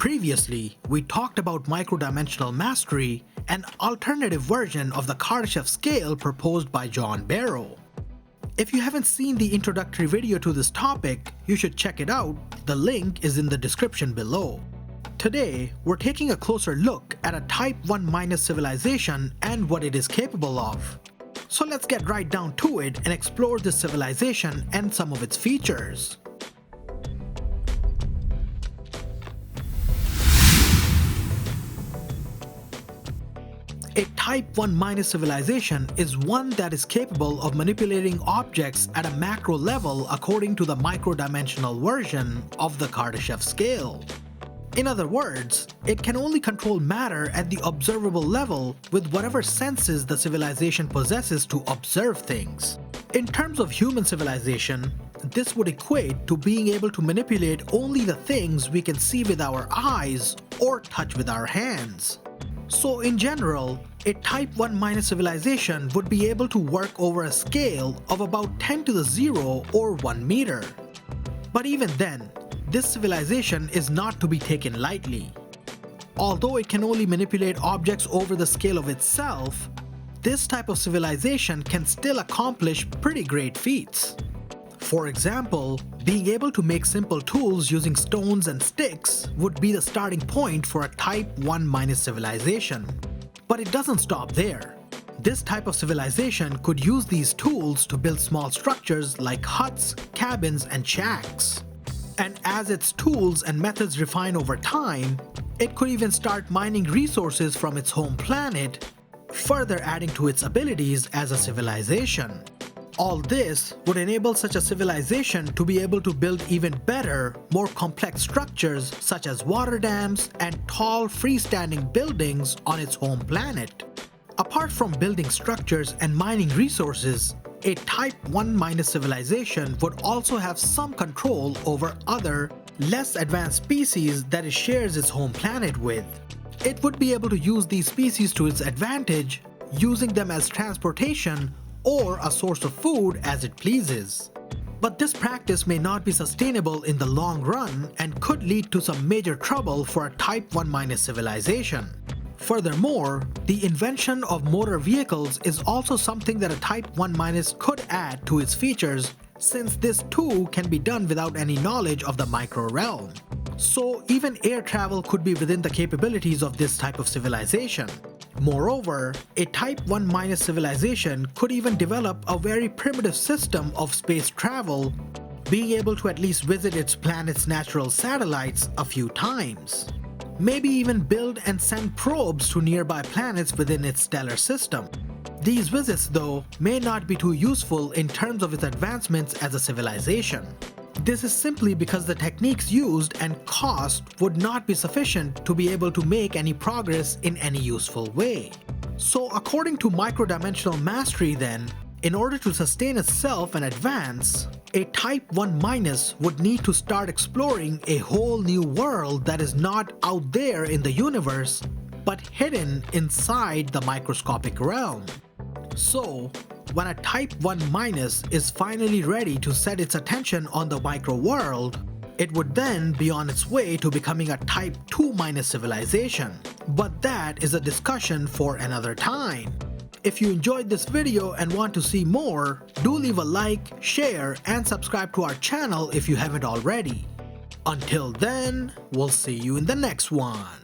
Previously, we talked about microdimensional mastery, an alternative version of the Kardashev scale proposed by John Barrow. If you haven't seen the introductory video to this topic, you should check it out. The link is in the description below. Today, we're taking a closer look at a Type 1- civilization and what it is capable of. So let's get right down to it and explore this civilization and some of its features. A Type 1- civilization is one that is capable of manipulating objects at a macro level according to the microdimensional version of the Kardashev scale. In other words, it can only control matter at the observable level with whatever senses the civilization possesses to observe things. In terms of human civilization, this would equate to being able to manipulate only the things we can see with our eyes or touch with our hands. So in general, a Type 1- civilization would be able to work over a scale of about 10 to the 0 or 1 meter. But even then, this civilization is not to be taken lightly. Although it can only manipulate objects over the scale of itself, this type of civilization can still accomplish pretty great feats. For example, being able to make simple tools using stones and sticks would be the starting point for a Type 1- civilization. But it doesn't stop there. This type of civilization could use these tools to build small structures like huts, cabins, and shacks. And as its tools and methods refine over time, it could even start mining resources from its home planet, further adding to its abilities as a civilization. All this would enable such a civilization to be able to build even better, more complex structures such as water dams and tall freestanding buildings on its home planet. Apart from building structures and mining resources, a Type 1- civilization would also have some control over other, less advanced species that it shares its home planet with. It would be able to use these species to its advantage, using them as transportation or a source of food as it pleases. But this practice may not be sustainable in the long run and could lead to some major trouble for a Type 1- civilization. Furthermore, the invention of motor vehicles is also something that a Type 1- could add to its features, since this too can be done without any knowledge of the micro realm. So even air travel could be within the capabilities of this type of civilization. Moreover, a Type 1- civilization could even develop a very primitive system of space travel, being able to at least visit its planet's natural satellites a few times. Maybe even build and send probes to nearby planets within its stellar system. These visits, though, may not be too useful in terms of its advancements as a civilization. This is simply because the techniques used and cost would not be sufficient to be able to make any progress in any useful way. So according to Microdimensional Mastery then, in order to sustain itself and advance, a Type 1- would need to start exploring a whole new world that is not out there in the universe, but hidden inside the microscopic realm. So, when a Type 1- is finally ready to set its attention on the micro world, it would then be on its way to becoming a Type 2- civilization. But that is a discussion for another time. If you enjoyed this video and want to see more, do leave a like, share, and subscribe to our channel if you haven't already. Until then, we'll see you in the next one.